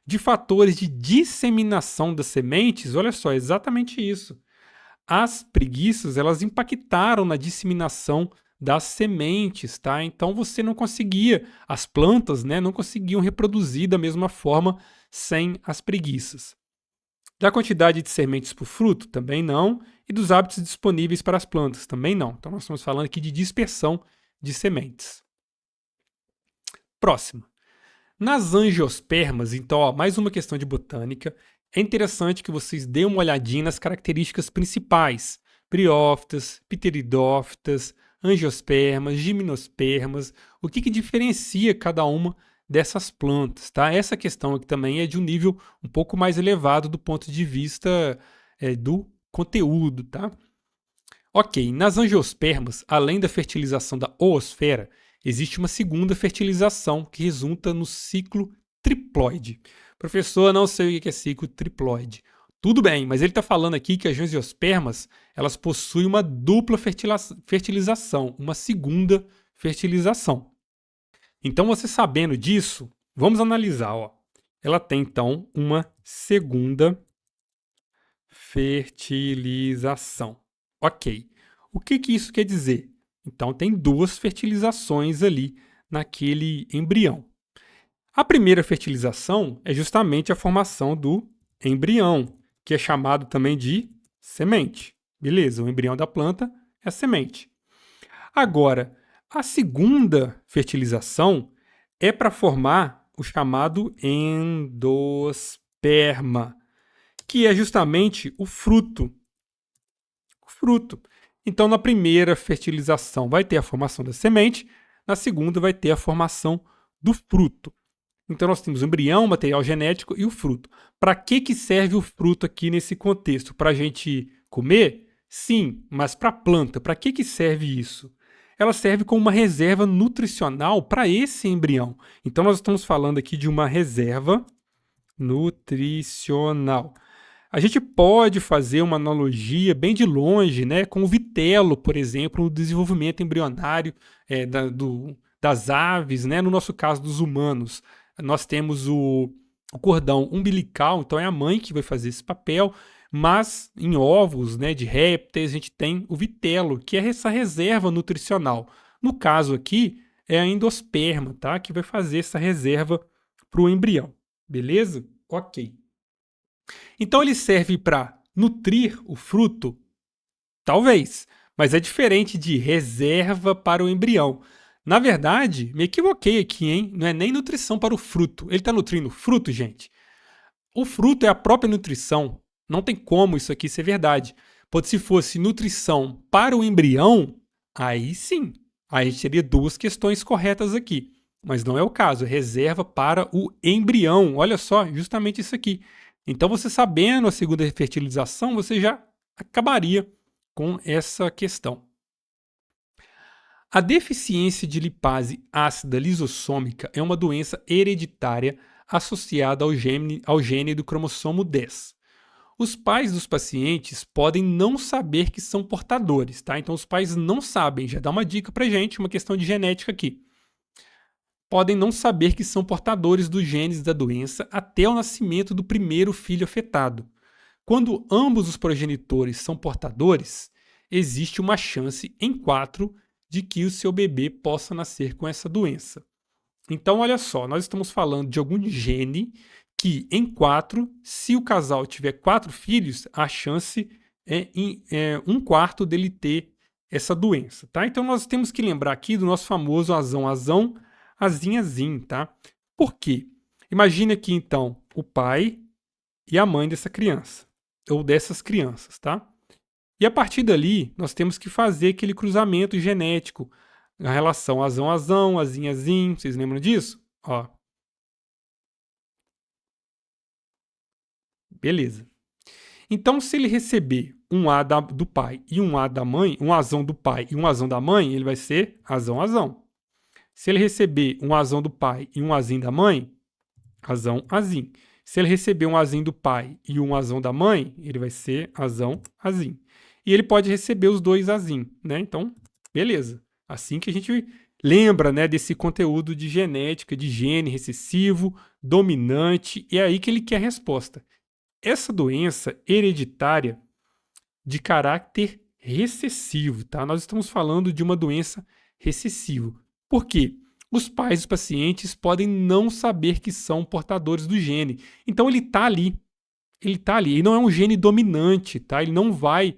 De fatores de disseminação das sementes, olha só, é exatamente isso. As preguiças, elas impactaram na disseminação das sementes, tá? Então você não conseguia, as plantas, né, não conseguiam reproduzir da mesma forma sem as preguiças. Da quantidade de sementes por fruto? Também não. E dos hábitos disponíveis para as plantas? Também não. Então nós estamos falando aqui de dispersão de sementes. Próximo. Nas angiospermas, então, ó, mais uma questão de botânica. É interessante que vocês deem uma olhadinha nas características principais. Briófitas, pteridófitas, angiospermas, gimnospermas. O que diferencia cada uma dessas plantas, tá? Essa questão aqui também é de um nível um pouco mais elevado do ponto de vista do conteúdo, tá? Ok, nas angiospermas, além da fertilização da oosfera, existe uma segunda fertilização que resulta no ciclo triploide. Professor, não sei o que é ciclo triploide. Tudo bem, mas ele está falando aqui que as angiospermas elas possuem uma dupla fertilização, uma segunda fertilização. Então, você sabendo disso, vamos analisar. Ó. Ela tem, então, uma segunda fertilização. Ok. O que isso quer dizer? Então, tem duas fertilizações ali naquele embrião. A primeira fertilização é justamente a formação do embrião, que é chamado também de semente. Beleza, o embrião da planta é a semente. Agora, a segunda fertilização é para formar o chamado endosperma, que é justamente o fruto. O fruto. Então, na primeira fertilização vai ter a formação da semente, na segunda vai ter a formação do fruto. Então, nós temos o embrião, o material genético e o fruto. Para que serve o fruto aqui nesse contexto? Para a gente comer? Sim, mas para a planta, para que serve isso? Ela serve como uma reserva nutricional para esse embrião. Então, nós estamos falando aqui de uma reserva nutricional. A gente pode fazer uma analogia bem de longe, né, com o vitelo, por exemplo, no desenvolvimento embrionário das aves, né, no nosso caso dos humanos. Nós temos o cordão umbilical, então é a mãe que vai fazer esse papel, mas em ovos, né, de répteis, a gente tem o vitelo, que é essa reserva nutricional. No caso aqui, é a endosperma, tá, que vai fazer essa reserva para o embrião. Beleza? Ok. Então ele serve para nutrir o fruto? Talvez, mas é diferente de reserva para o embrião. Na verdade, me equivoquei aqui, hein? Não é nem nutrição para o fruto. Ele está nutrindo o fruto, gente? O fruto é a própria nutrição. Não tem como isso aqui ser verdade. Pois se fosse nutrição para o embrião, aí sim. Aí teria duas questões corretas aqui. Mas não é o caso. É reserva para o embrião. Olha só, justamente isso aqui. Então, você sabendo a segunda fertilização, você já acabaria com essa questão. A deficiência de lipase ácida lisossômica é uma doença hereditária associada ao gene do cromossomo 10. Os pais dos pacientes podem não saber que são portadores, tá? Então, os pais não sabem, já dá uma dica pra gente, uma questão de genética aqui. Podem não saber que são portadores dos genes da doença até o nascimento do primeiro filho afetado. Quando ambos os progenitores são portadores, existe uma chance em 4 de que o seu bebê possa nascer com essa doença. Então, olha só, nós estamos falando de algum gene que em 4, se o casal tiver 4 filhos, a chance é em 1/4 dele ter essa doença, tá? Então, nós temos que lembrar aqui do nosso famoso azão, azinho, tá? Por quê? Imagina que, então, o pai e a mãe dessa criança, ou dessas crianças, tá? E a partir dali, nós temos que fazer aquele cruzamento genético, a relação azão, azim, vocês lembram disso? Ó, beleza. Então, se ele receber um A do pai e um A da mãe, um azão do pai e um azão da mãe, ele vai ser azão. Se ele receber um azão do pai e um azinho da mãe, azim. Se ele receber um azinho do pai e um azão da mãe, ele vai ser azim. E ele pode receber os dois azim, né? Então, beleza. Assim que a gente lembra, né, desse conteúdo de genética, de gene recessivo, dominante, e é aí que ele quer a resposta. Essa doença hereditária de caráter recessivo, tá? Nós estamos falando de uma doença recessiva. Por quê? Os pais dos pacientes podem não saber que são portadores do gene. Então ele está ali. Ele está ali. E não é um gene dominante, tá? Ele não vai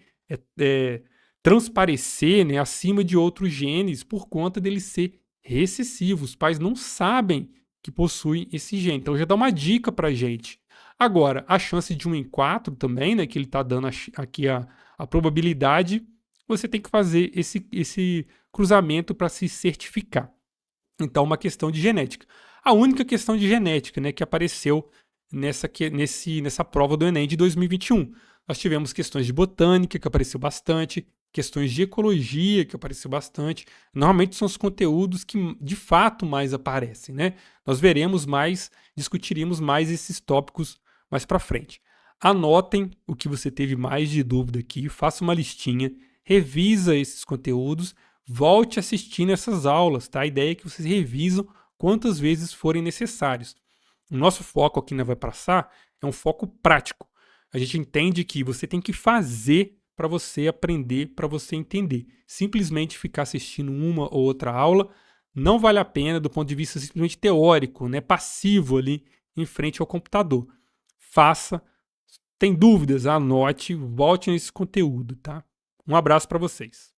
transparecer, né, acima de outros genes por conta dele ser recessivo. Os pais não sabem que possuem esse gene. Então já dá uma dica pra gente. Agora, a chance de 1 em 4 também, né, que ele está dando aqui a probabilidade, você tem que fazer esse cruzamento para se certificar. Então, uma questão de genética. A única questão de genética, né, que apareceu nessa prova do Enem de 2021. Nós tivemos questões de botânica, que apareceu bastante, questões de ecologia, que apareceu bastante. Normalmente são os conteúdos que de fato mais aparecem, né? Nós veremos mais, discutiremos mais esses tópicos mais para frente. Anotem o que você teve mais de dúvida aqui, faça uma listinha, revisa esses conteúdos, volte assistindo essas aulas, tá? A ideia é que vocês revisam quantas vezes forem necessários. O nosso foco aqui na Vai Passar é um foco prático. A gente entende que você tem que fazer para você aprender, para você entender. Simplesmente ficar assistindo uma ou outra aula não vale a pena do ponto de vista simplesmente teórico, né? Passivo ali em frente ao computador. Faça. Tem dúvidas? Anote, volte nesse conteúdo, tá? Um abraço para vocês.